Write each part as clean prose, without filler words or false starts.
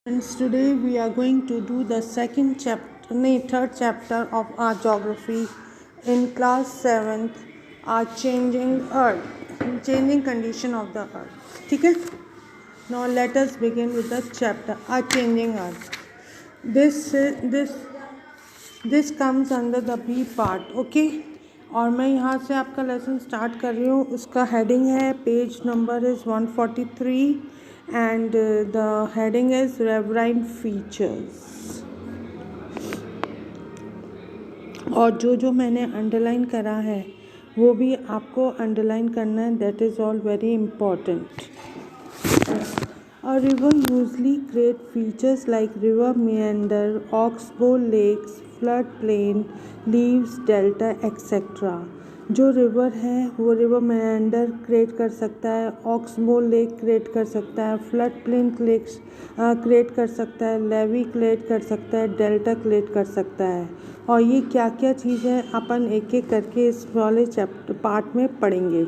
Friends, today we are going to do the third chapter of our geography in class 7th, our changing condition of the earth. ठीक है? Now let us begin with the chapter, our changing earth. This comes under the B part, okay? और मैं यहाँ से आपका lesson start कर रही हूँ. उसका हेडिंग है, page number is 143 and the heading is riverine features. और जो मैंने अंडरलाइन करा है वो भी आपको अंडरलाइन करना है. That is all very important. A river usually create features like river meander, oxbow lakes, floodplain, leaves, delta, etc. जो रिवर है वो रिवर मेंडर क्रिएट कर सकता है, ऑक्सबो लेक क्रिएट कर सकता है, फ्लड प्लेन क्रिएट कर सकता है, लेवी क्रिएट कर सकता है, डेल्टा क्रिएट कर सकता है. और ये क्या क्या चीज़ है अपन एक एक करके इस वाले पार्ट में पढ़ेंगे.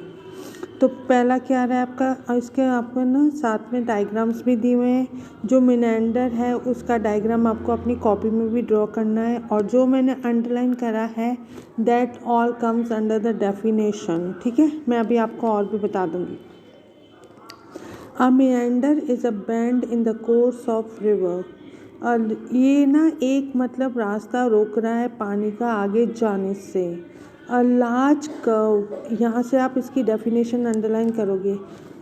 तो पहला क्या आ रहा है आपका, और इसके आपको ना साथ में डायग्राम्स भी दिए हुए हैं. जो मिनेंडर है उसका डायग्राम आपको अपनी कॉपी में भी ड्रॉ करना है. और जो मैंने अंडरलाइन करा है that all comes under the definition. ठीक है, मैं अभी आपको और भी बता दूंगी. A meander is a bend in the course of river. और ये ना एक मतलब रास्ता रोक रहा है पानी का आगे जाने से. अ लार्ज कर्व, यहाँ से आप इसकी डेफिनेशन अंडरलाइन करोगे.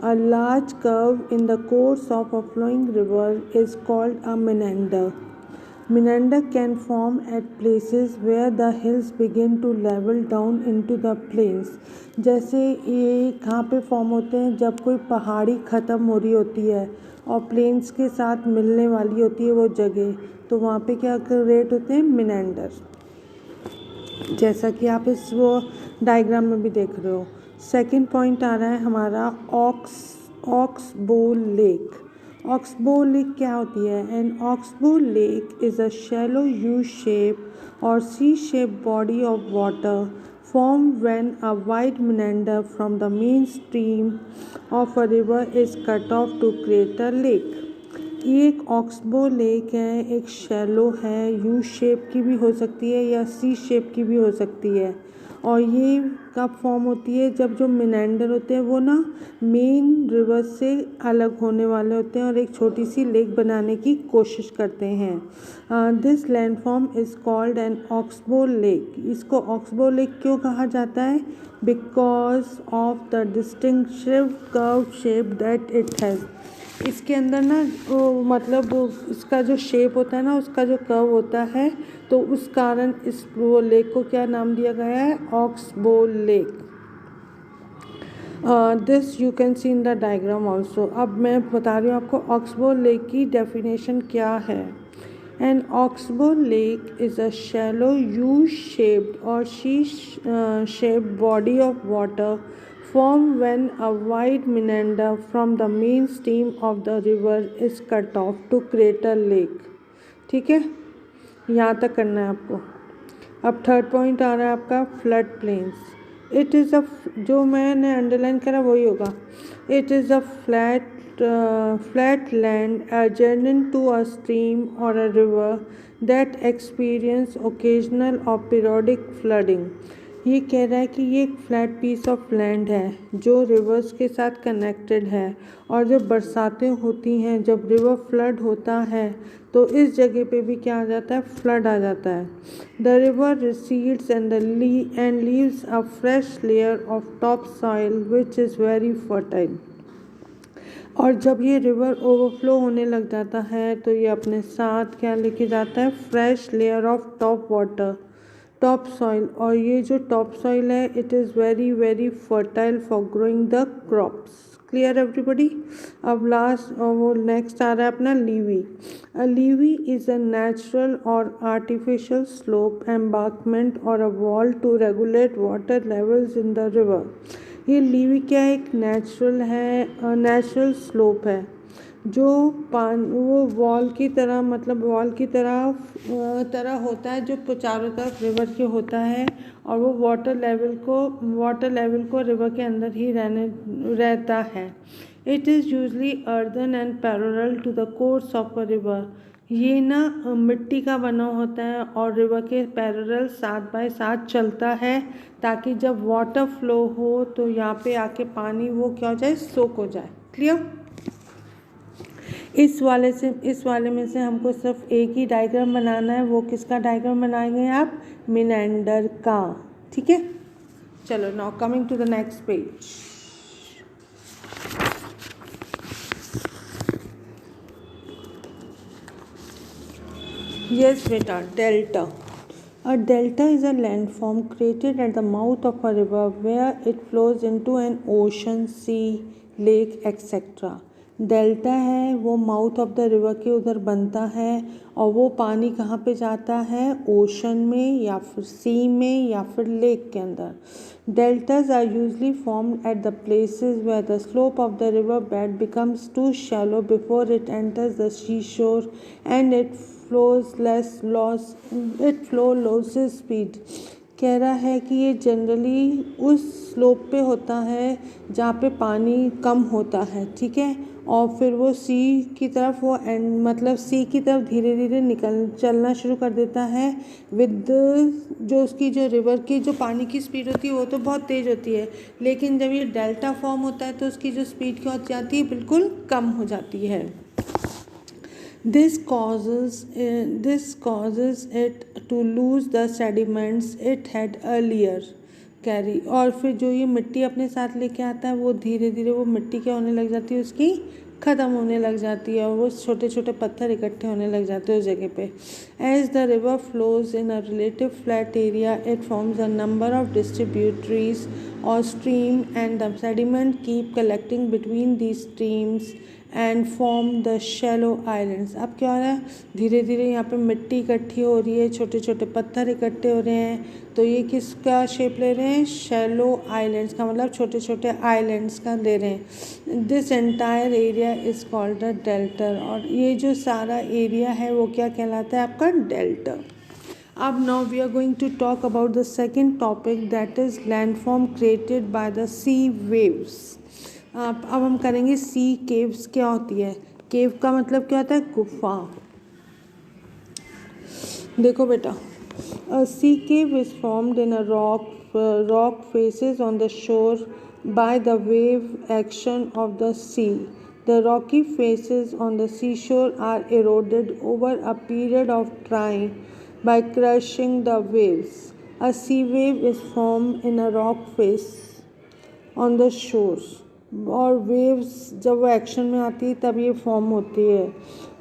A large curve in the course of a flowing river is called a meander. Meander can form at places where the hills begin to level down into the plains. जैसे ये कहाँ पे form होते हैं, जब कोई पहाड़ी ख़त्म हो रही होती है और प्लेन्स के साथ मिलने वाली होती है वो जगह, तो वहाँ पे क्या क्रिएट होते हैं, मिनेंडर. जैसा कि आप इस वो डायग्राम में भी देख रहे हो. सेकंड पॉइंट आ रहा है हमारा ऑक्सबो लेक. ऑक्सबो लेक क्या होती है? An oxbow lake is a shallow U shape और C shape body of water formed when a wide meander from the main stream of a river is cut off to create a lake. ये एक oxbow lake है, एक shallow है, U shape की भी हो सकती है या सी शेप की भी हो सकती है. और ये कब फॉर्म होती है? जब जो मिनेंडर होते हैं वो ना मेन रिवर से अलग होने वाले होते हैं और एक छोटी सी लेक बनाने की कोशिश करते हैं. This landform is called an oxbow lake. इसको ऑक्सबो लेक क्यों कहा जाता है? Because of the distinctive curve shape that it has. इसके अंदर ना मतलब इसका जो शेप होता है ना, उसका जो कर्व होता है, तो उस कारण इस वो लेक को क्या नाम दिया गया है? Oxbow lake. This you can see in the diagram also. अब मैं बता रही हूँ आपको ऑक्सबो लेक की डेफिनेशन क्या है. An oxbow lake is a shallow U shaped और C shaped body of water formed when a wide meander from the main stream of the river is cut off to create a lake. ठीक है, यहाँ तक करना है आपको. अब third point आ रहा है आपका flood plains. It is a, जो मैंने अंडरलाइन करा वही होगा. It is a flat land adjacent to a stream or a river that experience occasional or periodic flooding. ये कह रहा है कि ये एक फ्लैट पीस ऑफ लैंड है जो रिवर्स के साथ कनेक्टेड है. और जब बरसातें होती हैं, जब रिवर फ्लड होता है, तो इस जगह पे भी क्या आ जाता है? फ्लड आ जाता है. The river recedes and leaves a fresh layer of top soil which is very fertile. और जब ये रिवर ओवरफ्लो होने लग जाता है तो ये अपने साथ क्या लेके जाता है? Fresh layer of top soil. और ये जो टॉप सॉइल है it is very very fertile for growing the crops. Clear everybody. अब लास्ट वो नेक्स्ट आ रहा है अपना levee. A levee is a natural और आर्टिफिशियल स्लोप एम्बार्कमेंट और a wall to regulate water levels in the river. ये levee क्या है? एक नेचुरल है, नेचुरल स्लोप है जो वो वॉल की तरह, मतलब वॉल की तरह होता है जो चारों तरफ रिवर के होता है. और वो वाटर लेवल को रिवर के अंदर ही रहता है. It is usually earthen and parallel to the course of a river. ये ना मिट्टी का बना होता है और रिवर के पैरेलल साथ बाय साथ चलता है, ताकि जब वाटर फ्लो हो तो यहाँ पे आके पानी वो क्या हो जाए, सोक हो जाए। क्लियर? इस वाले में से हमको सिर्फ एक ही डायग्राम बनाना है। वो किसका डायग्राम बनाएंगे आप? मिनेंडर का। ठीक है, चलो now coming to the next page. Yes, beta. Delta. A delta is a landform created at the mouth of a river where it flows into an ocean, sea, lake, etc. Delta है वो mouth of the river के उधर बनता है और वो पानी कहाँ पे जाता है? ओशन में या फिर सी में या फिर लेक के अंदर। Deltas are usually formed at the places where the slope of the river bed becomes too shallow before it enters the seashore and it flow loses speed। कह रहा है कि ये जनरली उस स्लोप पे होता है जहाँ पे पानी कम होता है, ठीक है, और फिर वो सी की तरफ वो मतलब सी की तरफ धीरे धीरे चलना शुरू कर देता है विद जो उसकी जो रिवर की जो पानी की स्पीड होती है वो तो बहुत तेज़ होती है, लेकिन जब ये डेल्टा फॉर्म होता है तो उसकी जो स्पीड क्या हो जाती है? बिल्कुल कम हो जाती है। This causes it to lose the sediments it had earlier carry। और फिर जो ये मिट्टी अपने साथ लेके आता है वो धीरे धीरे वो मिट्टी क्या होने लग जाती है? उसकी ख़त्म होने लग जाती है और वो छोटे छोटे पत्थर इकट्ठे होने लग जाते हैं उस जगह पे। As the river flows in a relative flat area, it forms a number of distributaries or stream and the sediment keep collecting between these streams and form the shallow islands. अब क्या हो रहा है? धीरे धीरे यहाँ पे मिट्टी इकट्ठी हो रही है, छोटे छोटे पत्थर इकट्ठे हो रहे हैं, तो ये किसका शेप ले रहे हैं? शैलो आइलैंड्स का, मतलब छोटे छोटे आइलैंड्स का ले रहे हैं। This entire area is called the delta. और ये जो सारा एरिया है वो क्या कहलाता है? आपका डेल्टर। अब now we are going to talk about the second topic, that is landform created by the sea waves. अब हम करेंगे सी केव्स। क्या होती है? केव का मतलब क्या होता है? गुफा। देखो बेटा, sea cave is formed in a rock faces on the shore by the wave action of the sea. The rocky faces on the seashore are eroded over a period of time by crushing the waves. A sea wave is formed in a rock face on the shores। और waves जब वो action में आती है तब ये form होती है।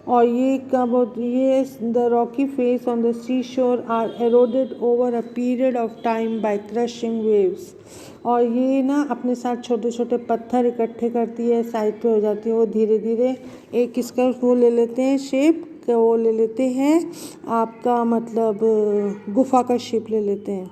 और ये कब होती है? The rocky face on the sea shore are eroded over a period of time by crushing waves. और ये ना अपने साथ छोटे छोटे पत्थर इकट्ठे करती है, साइड पे हो जाती है, वो धीरे धीरे एक किसका वो ले लेते हैं शेप, वो ले लेते हैं आपका मतलब गुफा का शेप ले लेते हैं।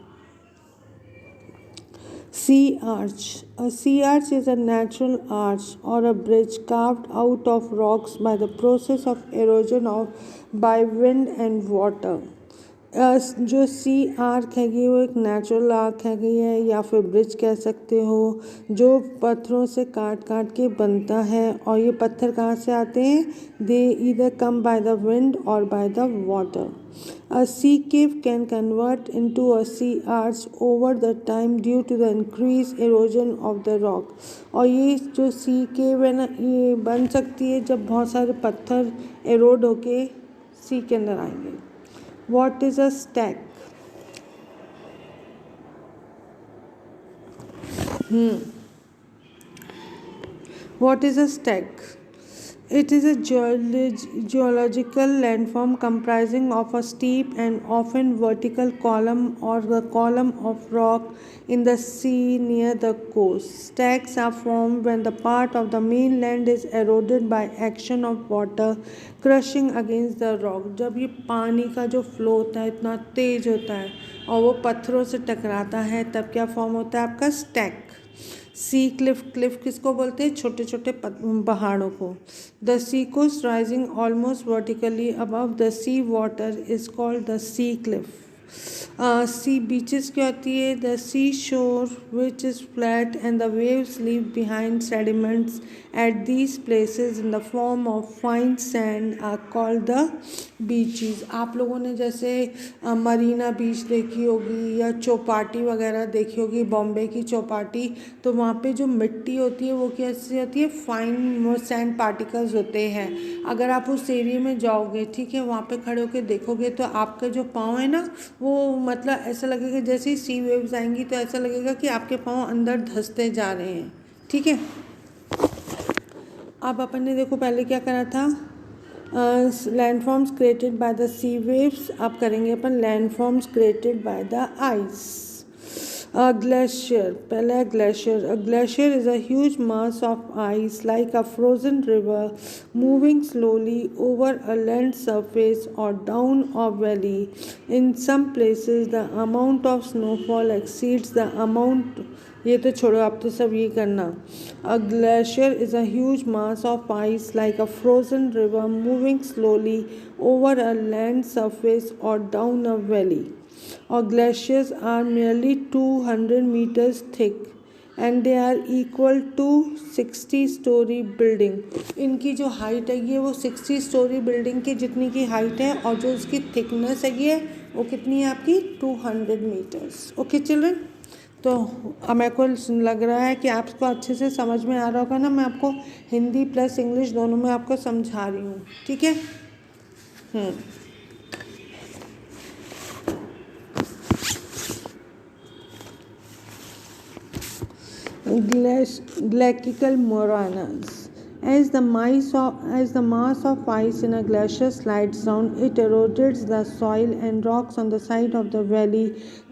Sea arch. A sea arch is a natural arch or a bridge carved out of rocks by the process of erosion by wind and water। जो सी आर्क हैगी वो एक नेचुरल आर्क हैगी है या फिर ब्रिज कह सकते हो, जो पत्थरों से काट काट के बनता है। और ये पत्थर कहाँ से आते हैं? They either come by the wind और by the water. A sea cave can convert into a sea arch over the time due to the increased erosion of the rock। और ये जो सी केव है ना, ये बन सकती है जब बहुत सारे पत्थर एरोड होके सी के अंदर आएंगे। What is a stack? What is a stack? It is a geological landform comprising of a steep and often vertical column or the column of rock in the sea near the coast। Stacks are formed when the part of the mainland is eroded by action of water crushing against the rock। जब ये पानी का जो flow होता है इतना तेज होता है और वो पत्थरों से टकराता है तब क्या फॉर्म होता है? आपका स्टैक। सी क्लिफ, क्लिफ किसको बोलते हैं? छोटे छोटे पहाड़ों को। The sea coast rising almost vertically above the sea water is called the sea cliff. Sea beaches क्या होती है? The sea shore which is flat and the waves leave behind sediments at these places in the form of fine sand are called the beaches. आप लोगों ने जैसे मरीना बीच देखी होगी या चौपाटी वगैरह देखी होगी, बॉम्बे की चौपाटी, तो वहाँ पे जो मिट्टी होती है वो कैसी होती है? फाइन सैंड पार्टिकल्स होते हैं। अगर आप उस एरिया में जाओगे, ठीक है, वहाँ पे खड़े होके देखोगे तो आपके जो पाँव है ना, वो मतलब ऐसा लगेगा जैसे ही सी वेव्स आएंगी तो ऐसा लगेगा कि आपके पाँव अंदर धंसते जा रहे हैं। ठीक है, अब अपन ने देखो पहले क्या करा था, landforms created by the sea waves. अब करेंगे अपन landforms created by the ice. Glacier, पहला है glacier. A glacier is a huge mass of ice like a frozen river moving slowly over a land surface or down a valley. In some places the amount of snowfall exceeds the amount, ये तो छोड़ो, आप तो सब ये करना। अ glacier is a huge mass of ice like a frozen river moving slowly over a land surface or down a valley. Or glaciers are merely 200 meters thick and they are equal to 60-story building. इनकी जो height है ये वो 60 story building की जितनी की height है, और जो उसकी थिकनेस है वो कितनी है आपकी? 200 मीटर्स। ओके चिल्ड्रन, तो अब मेरे को लग रहा है कि आपको अच्छे से समझ में आ रहा होगा ना, मैं आपको हिंदी प्लस इंग्लिश दोनों में आपको समझा रही हूँ। ठीक है, glacial moraines. As the mass of ice in a glacier slides down, it erodes the soil and rocks on the side of the valley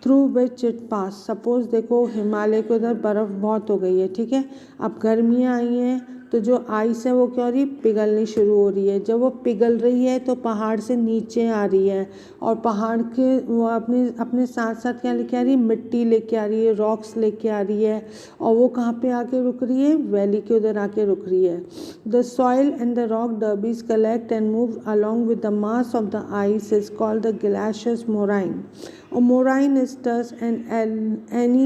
through which it passes. Suppose देखो हिमालय के उधर बर्फ़ बहुत हो गई है, ठीक है, अब गर्मियाँ आई हैं तो जो आइस है वो क्या हो रही है? पिघलनी शुरू हो रही है। जब वो पिघल रही है तो पहाड़ से नीचे आ रही है, और पहाड़ के वो अपने साथ साथ क्या लेके आ रही है? मिट्टी लेके आ रही है, रॉक्स लेके आ रही है, और वो कहाँ पे आके रुक रही है? वैली के उधर आके रुक रही है। The soil and the rock debris collect and move along with the mass of the ice is called the glacial moraine. और moraine is thus any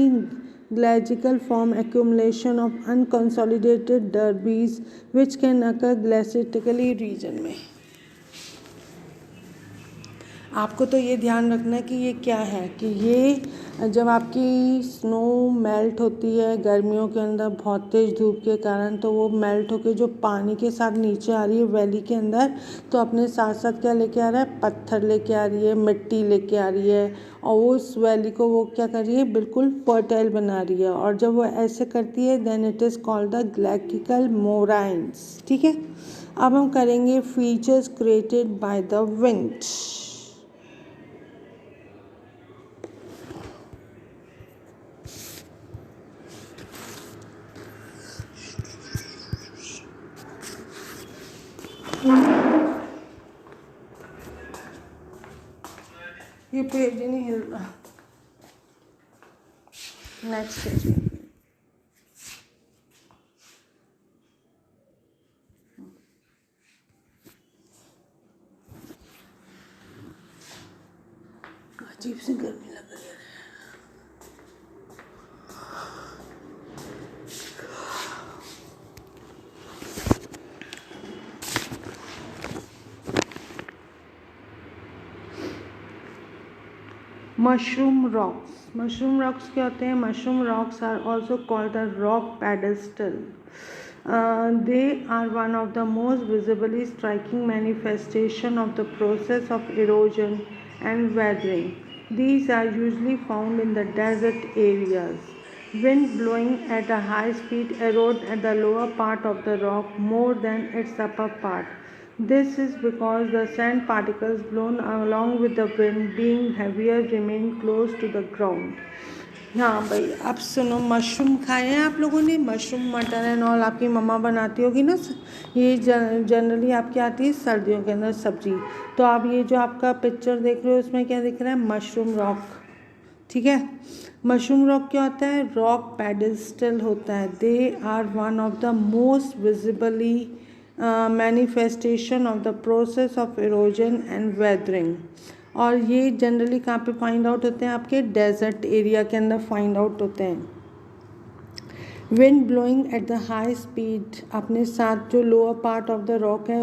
glacial form accumulation of unconsolidated derbies which can occur glaciatically region में। आपको तो ये ध्यान रखना है कि ये क्या है, कि ये जब आपकी स्नो मेल्ट होती है गर्मियों के अंदर बहुत तेज़ धूप के कारण, तो वो मेल्ट होके जो पानी के साथ नीचे आ रही है वैली के अंदर, तो अपने साथ साथ क्या लेके आ रहा है? पत्थर लेके आ रही है, मिट्टी लेके आ रही है, और वो उस वैली को वो क्या कर रही है? बिल्कुल फर्टाइल बना रही है। और जब वो ऐसे करती है then it is called the glacial moraines. ठीक है, अब हम करेंगे features created by the wind. ये पेज ही नहीं हिल रहा। नेक्स्ट पेज, अजीब सी गर्मी लग रही है। मशरूम रॉक्स क्या होते हैं? Mushroom rocks are also called the rock pedestal. They are one of the most visibly striking manifestation of the process of erosion and weathering. These are usually found in the desert areas. Wind blowing at a high speed erode at the lower part of the rock more than its upper part. This is because the sand particles blown along with the wind, being heavier, remain close to the ground. हाँ भाई, अब सुनो, mushroom खाए हैं आप लोगों ने? Mushroom मटर एंड ऑल आपकी मम्मा बनाती होगी ना, ये जनरली आपकी आती है सर्दियों के अंदर सब्जी। तो आप ये जो आपका पिक्चर देख रहे हो उसमें क्या दिख रहा है? Mushroom rock. ठीक है, मशरूम रॉक क्या होता है? रॉक पेडेस्टल होता है। They are one of the most visibly manifestation of the process of erosion and weathering. और ये जनरली कहाँ पे फाइंड आउट होते हैं, आपके डेजर्ट एरिया के अंदर फाइंड आउट होते हैं। Wind blowing at the high speed, अपने साथ जो lower part of the rock है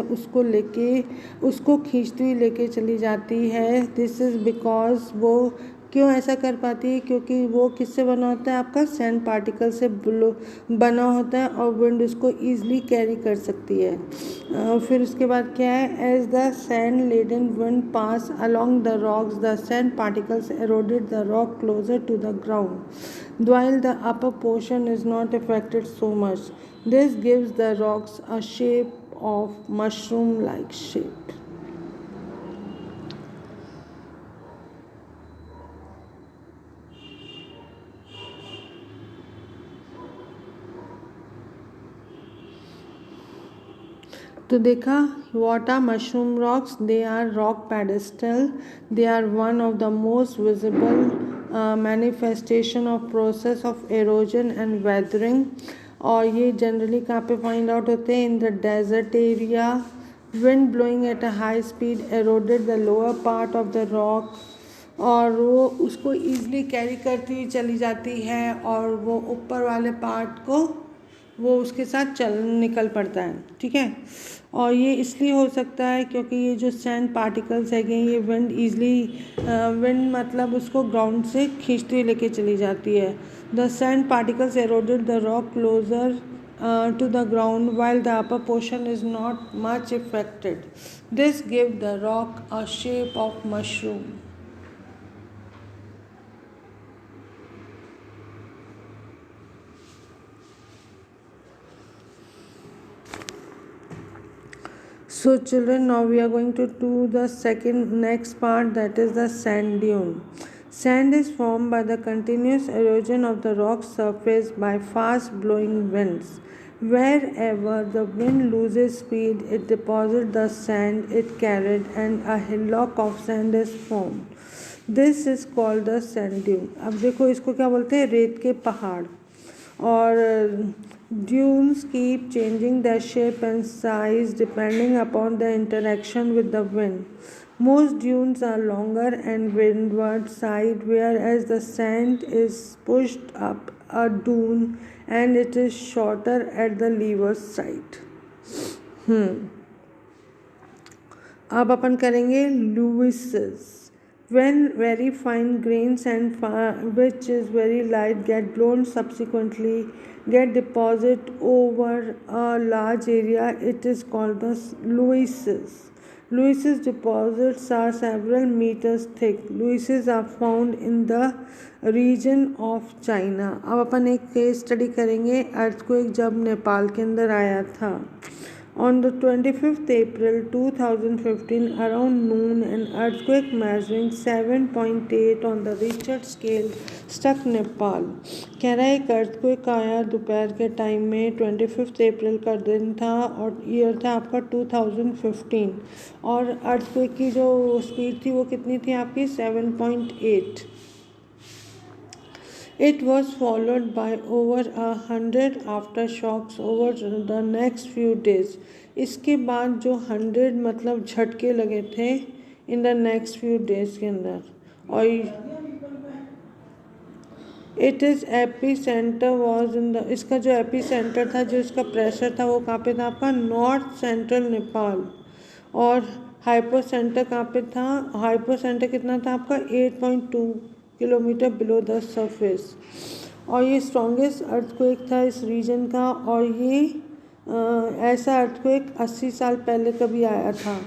उसको खींचती हुई लेके चली जाती है। दिस इज़ बिकॉज वो क्यों ऐसा कर पाती है, क्योंकि वो किससे बना होता है, आपका सैंड पार्टिकल से बना होता है और विंड उसको ईजिली कैरी कर सकती है। फिर उसके बाद क्या है, as the sand laden wind pass along the rocks the sand particles eroded the rock closer to the ground while the upper portion is not affected so much. This gives the rocks a shape of mushroom-like shape. तो देखा, what are mushroom rocks? They are rock pedestal. They are one of the most visible manifestation of process of erosion and weathering. और ये generally कहाँ पे find out होते हैं, in the desert area. Wind blowing at a high speed eroded the lower part of the rock, और वो उसको easily carry करती हुई चली जाती है और वो ऊपर वाले पार्ट को वो उसके साथ निकल पड़ता है, ठीक है। और ये इसलिए हो सकता है क्योंकि ये जो सैंड पार्टिकल्स है ये विंड मतलब उसको ग्राउंड से खींचती हुई लेके चली जाती है। The sand particles eroded the rock closer to the ground while the upper portion is not much affected. This gives the rock a shape of mushroom. So children, now we are going to do the next part, that is the sand dune. Sand is formed by the continuous erosion of the rock surface by fast blowing winds. Wherever the wind loses speed, it deposits the sand it carried and a hillock of sand is formed. This is called the sand dune. अब देखो इसको क्या बोलते हैं, रेत के पहाड़। और dunes keep changing their shape and size depending upon the interaction with the wind. Most dunes are longer and windward side, whereas the sand is pushed up a dune and it is shorter at the leeward side. अब अपन करेंगे Lewis's. When very fine grain sand which is very light get blown subsequently get deposited over a large area, it is called the Lewis's. Lewis's deposits are several meters thick. Lewis's are found in the region of China. अब अपन एक case study करेंगे, earthquake जब नेपाल के अंदर आया था। On the 25th April 2015, around noon, an earthquake measuring 7.8 on the Richter scale struck Nepal. कह रहा है एक earthquake आया दोपहर के टाइम में, 25 अप्रैल का दिन था और ईयर था आपका 2015, और earthquake की जो स्पीड थी वो कितनी थी आपकी, 7.8. It was followed by over 100 aftershocks over the next few days. इसके बाद जो 100 मतलब झटके लगे थे in the next few days के अंदर। और it is epicenter was in the, इसका जो एपीसेंटर था, जो इसका प्रेशर था वो कहाँ पे था आपका, नॉर्थ सेंट्रल नेपाल। और हाइपोसेंटर कहाँ पे था, हाइपोसेंटर कितना था आपका, 8.2 किलोमीटर बिलो द सरफेस। और ये स्ट्रॉन्गेस्ट अर्थक्वेक था इस रीजन का, और ये ऐसा अर्थक्वेक 80 साल पहले कभी आया था।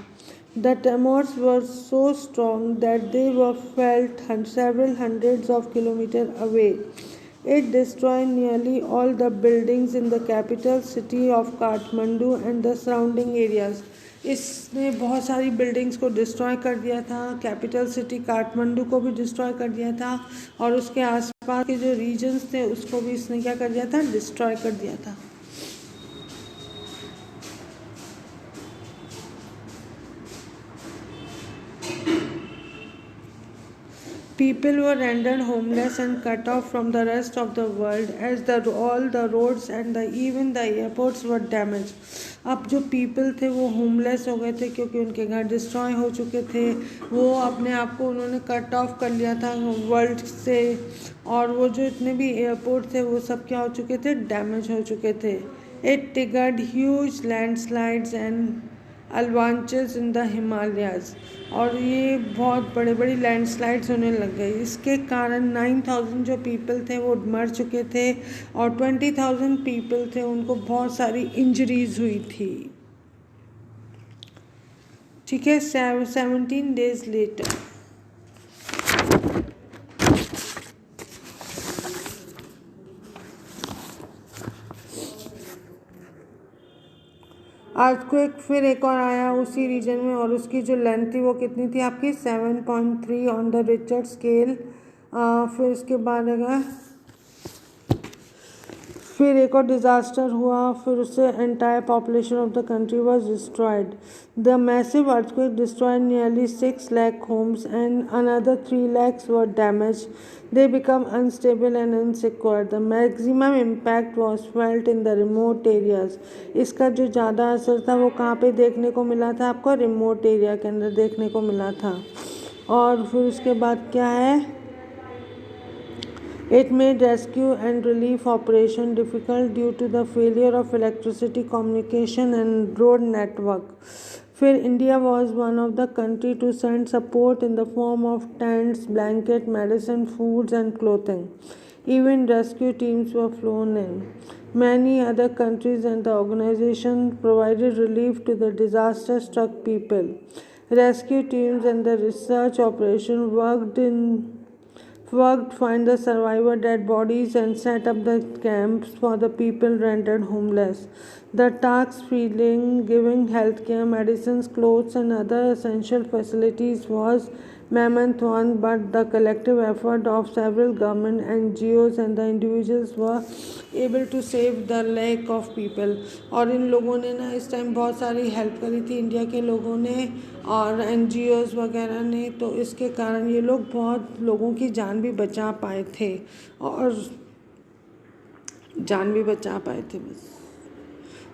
The tremors were so strong that they were felt several hundreds of kilometers away. It destroyed nearly all the buildings in the capital city of Kathmandu and the surrounding areas. इसने बहुत सारी buildings को destroy कर दिया था, capital city Kathmandu को भी destroy कर दिया था, और उसके आसपास के जो रीजन्स थे उसको भी इसने क्या कर दिया था, डिस्ट्रॉय कर दिया था। People were rendered homeless and cut off from the rest of the world as all the roads and even the airports were damaged. अब जो पीपल थे वो होमलेस हो गए थे क्योंकि उनके घर डिस्ट्रॉय हो चुके थे, वो अपने आप को उन्होंने कट ऑफ कर लिया था वर्ल्ड से, और वो जो इतने भी एयरपोर्ट थे वो सब क्या हो चुके थे, डैमेज हो चुके थे। It triggered huge landslides and avalanches in the Himalayas, और ये बहुत बड़े बड़ी लैंडस्लाइड्स होने लग गई। इसके कारण 9,000 जो पीपल थे वो मर चुके थे और 20,000 पीपल थे उनको बहुत सारी इंजरीज हुई थी। ठीक है, 17 days लेटर अर्थक्वेक फिर एक और आया उसी रीजन में, और उसकी जो लेंथ थी वो कितनी थी आपकी 7.3 ऑन द रिचर्ड स्केल। फिर उसके बाद अगर फिर एक और डिज़ास्टर हुआ, फिर उससे entire population of the country was destroyed. The massive earthquake destroyed nearly 6 lakh homes and another 3 lakhs were damaged. They become unstable and insecure. The maximum impact was felt in the remote areas. इसका जो ज़्यादा असर था वो कहाँ पे देखने को मिला था आपको, रिमोट एरिया के अंदर देखने को मिला था। और फिर उसके बाद क्या है, It made rescue and relief operation difficult due to the failure of electricity, communication and road network. फिर India was one of the country to send support in the form of tents, blanket, medicine, foods and clothing. Even rescue teams were flown in. Many other countries and the organization provided relief to the disaster-struck people. Rescue teams and the research operation worked find the survivor dead bodies and set up the camps for the people rendered homeless. The task feeding, giving healthcare, medicines, clothes and other essential facilities was mammoth one, but the collective effort of several government NGOs and the individuals were able to save the lack of people. और इन लोगों ने ना इस time बहुत सारी help करी थी India के लोगों ने और NGOs वगैरह ने, तो इसके कारण ये लोग बहुत लोगों की जान भी बचा पाए थे बस।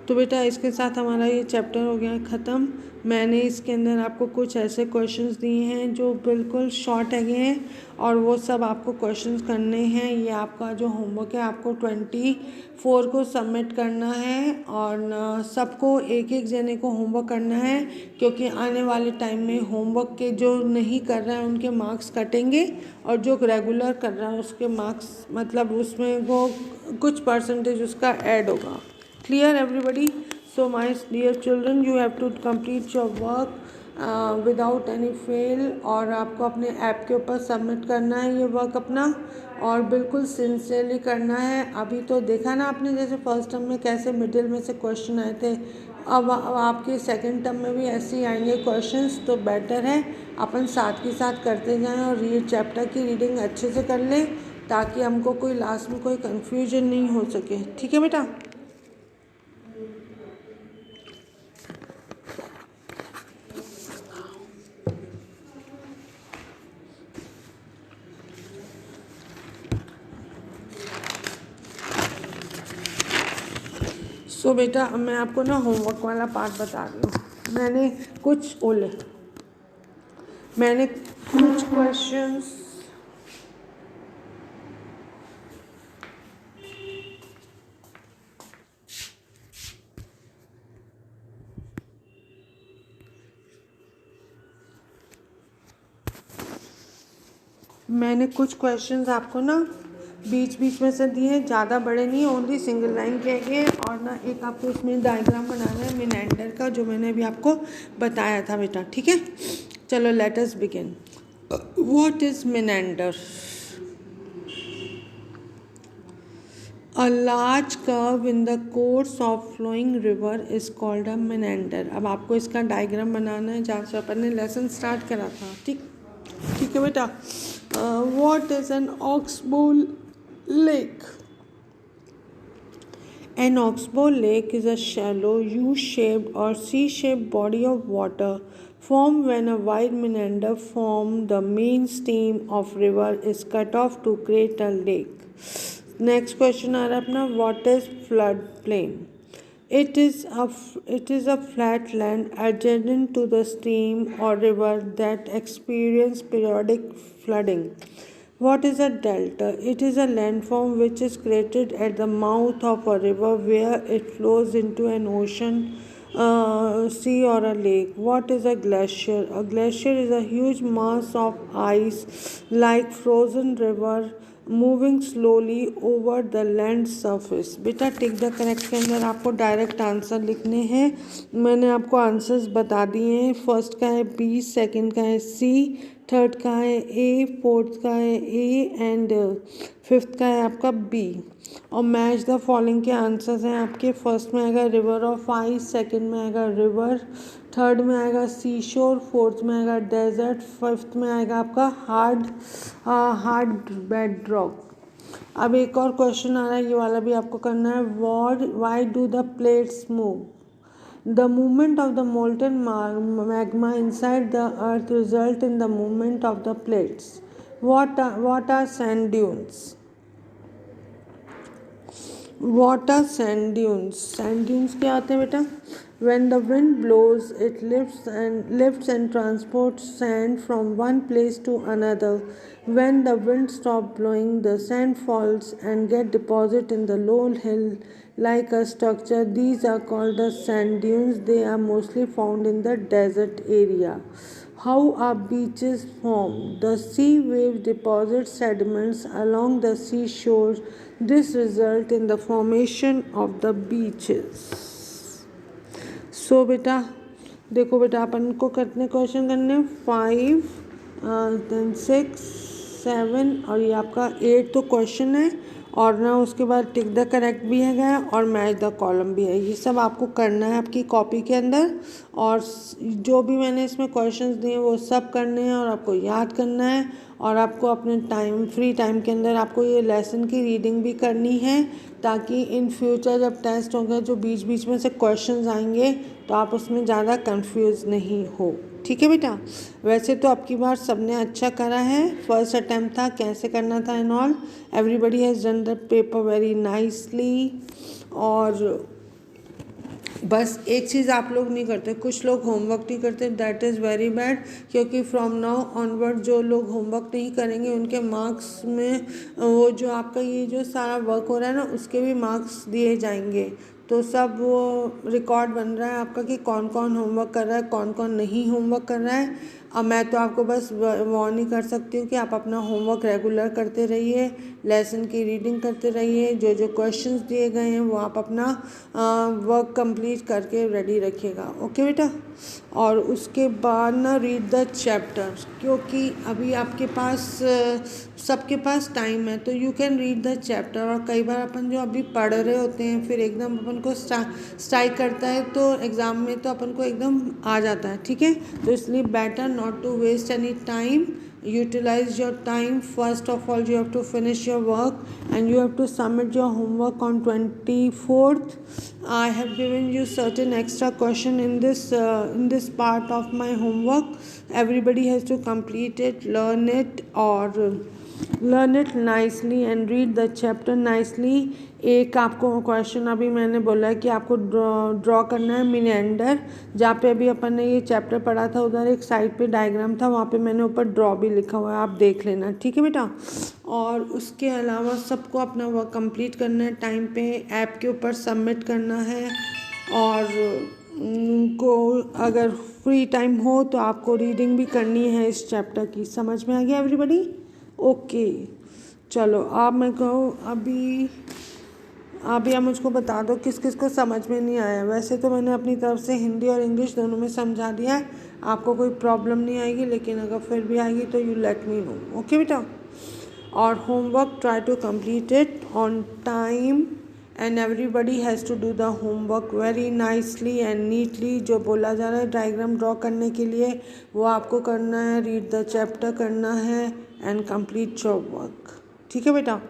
तो बेटा इसके साथ हमारा ये चैप्टर हो गया ख़त्म। मैंने इसके अंदर आपको कुछ ऐसे क्वेश्चंस दिए हैं जो बिल्कुल शॉर्ट हैं और वो सब आपको क्वेश्चंस करने हैं। ये आपका जो होमवर्क है आपको 24 को सबमिट करना है और सबको एक एक जने को होमवर्क करना है, क्योंकि आने वाले टाइम में होमवर्क के जो नहीं कर रहा है उनके मार्क्स कटेंगे और जो रेगुलर कर रहा है उसके मार्क्स मतलब उसमें वो कुछ परसेंटेज उसका ऐड होगा। Clear everybody? So my dear children, you have to complete your work without any fail, और आपको अपने ऐप के ऊपर सबमिट करना है ये वर्क अपना, और बिल्कुल सिंसियरली करना है। अभी तो देखा ना आपने जैसे फर्स्ट टर्म में कैसे मिडिल में से क्वेश्चन आए थे, अब आपके सेकंड टर्म में भी ऐसे ही आएंगे क्वेश्चंस। तो बेटर है अपन साथ के साथ करते जाएं और ये चैप्टर की रीडिंग अच्छे से कर लें ताकि हमको कोई लास्ट में कोई कन्फ्यूजन नहीं हो सके। ठीक है बेटा? तो बेटा अब मैं आपको ना होमवर्क वाला पार्ट बता रही हूँ। मैंने कुछ क्वेश्चंस आपको ना बीच में से दिए, ज़्यादा बड़े नहीं, ओनली सिंगल लाइन के गए, और ना एक आपको इसमें डायग्राम बनाना है मिनेंडर का जो मैंने अभी आपको बताया था बेटा। ठीक है, चलो let us begin. What is Menander? A large curve in the course of flowing river is called a meander. अब आपको इसका डायग्राम बनाना है जहाँ से अपन ने लेसन स्टार्ट करा था। ठीक है बेटा। What is an oxbow lake? An oxbow lake is a shallow U-shaped or C-shaped body of water formed when a wide meander from the main stream of river is cut off to create a lake. Next question आ रहा है अपना, what is flood plain? It is a flat land adjacent to the stream or river that experience periodic flooding. What is a delta? It is a landform which is created at the mouth of a river where it flows into an ocean, sea, or a lake. What is a glacier? A glacier is a huge mass of ice like frozen river moving slowly over the land surface. बेटा tick the correct के अंदर आपको direct answer लिखने हैं। मैंने आपको answers बता दिए हैं। फर्स्ट का है बी, सेकंड का है सी, थर्ड का है ए, फोर्थ का है ए एंड फिफ्थ का है आपका बी। और मैच द फॉलोइंग के आंसर्स हैं आपके। फर्स्ट में आएगा रिवर ऑफ आइस, सेकंड में आएगा रिवर, थर्ड में आएगा सी शोर, फोर्थ में आएगा डेजर्ट, फिफ्थ में आएगा आपका हार्ड बेड रॉक। अब एक और क्वेश्चन आ रहा है, ये वाला भी आपको करना है। Why do the plates move? The movement of the molten magma inside the earth result in the movement of the plates. What are sand dunes? What are sand dunes? Sand dunes क्या होते हैं बेटा? When the wind blows, it lifts and transports sand from one place to another. When the wind stops blowing, the sand falls and get deposited in the low hill like a structure. These are called the sand dunes. They are mostly found in the desert area. How are beaches formed? The sea waves deposit sediments along the seashore. This results in the formation of the beaches. बेटा देखो बेटा, अपन को कितने question करने हैं? 5, then 6, 7 और ये आपका 8 तो क्वेश्चन है। और ना उसके बाद टिक द करेक्ट भी है और मैच द कॉलम भी है। ये सब आपको करना है आपकी कॉपी के अंदर। और जो भी मैंने इसमें क्वेश्चंस दिए वो सब करने हैं और आपको याद करना है। और आपको अपने फ्री टाइम के अंदर आपको ये लेसन की रीडिंग भी करनी है, ताकि इन फ्यूचर जब टेस्ट होंगे जो बीच बीच में से क्वेश्चंस आएंगे तो आप उसमें ज़्यादा कंफ्यूज नहीं हो। ठीक है बेटा? वैसे तो अब की बार सबने अच्छा करा है, फर्स्ट अटैम्प्ट था, कैसे करना था and all, everybody has done the paper very nicely. और बस एक चीज़ आप लोग नहीं करते, कुछ लोग होमवर्क नहीं करते, दैट इज़ वेरी बैड। क्योंकि फ्रॉम नाउ ऑनवर्ड जो लोग होमवर्क नहीं करेंगे उनके मार्क्स में वो जो आपका ये जो सारा वर्क हो रहा है ना उसके भी मार्क्स दिए जाएंगे। तो सब वो रिकॉर्ड बन रहा है आपका कि कौन कौन होमवर्क कर रहा है, कौन कौन नहीं होमवर्क कर रहा है। अब मैं तो आपको बस वार्न ही कर सकती हूँ कि आप अपना होमवर्क रेगुलर करते रहिए, लेसन की रीडिंग करते रहिए, जो जो क्वेश्चंस दिए गए हैं वो आप अपना वर्क कंप्लीट करके रेडी रखिएगा। ओके बेटा? और उसके बाद ना रीड द चैप्टर, क्योंकि अभी आपके पास सबके पास टाइम है तो you can read the chapter. और कई बार अपन जो अभी पढ़ रहे होते हैं फिर एकदम अपन को स्ट्राइक करता है तो एग्ज़ाम में तो अपन को एकदम आ जाता है। ठीक है? तो इसलिए better not to waste any time, utilize your time. First of all you have to finish your work and you have to submit your homework on 24th. I have given you certain extra question in this part of my homework. Everybody has to complete it, learn it nicely and read the chapter nicely. एक आपको question अभी मैंने बोला है कि आपको draw करना है मिनेंडर। जहाँ पे अभी अपन ने ये चैप्टर पढ़ा था उधर एक साइड पे डायग्राम था, वहाँ पे मैंने ऊपर ड्रॉ भी लिखा हुआ है, आप देख लेना। ठीक है बेटा? और उसके अलावा सबको अपना वर्क कंप्लीट करना है टाइम पे, ऐप के ऊपर सबमिट करना है। और को अगर फ्री टाइम हो तो आपको रीडिंग भी करनी है इस चैप्टर की। समझ में आ गया एवरीबडी? ओके चलो अब मैं कहूँ अभी आप मुझको बता दो किस किस को समझ में नहीं आया। वैसे तो मैंने अपनी तरफ से हिंदी और इंग्लिश दोनों में समझा दिया है, आपको कोई प्रॉब्लम नहीं आएगी, लेकिन अगर फिर भी आएगी तो you let me know. Okay बेटा? और homework try to complete it on time and everybody has to do the homework very nicely and neatly. जो बोला जा रहा है डायग्राम ड्रॉ करने के लिए वो आपको करना है, रीड द चैप्टर करना है एंड कंप्लीट योर वर्क। ठीक है बेटा?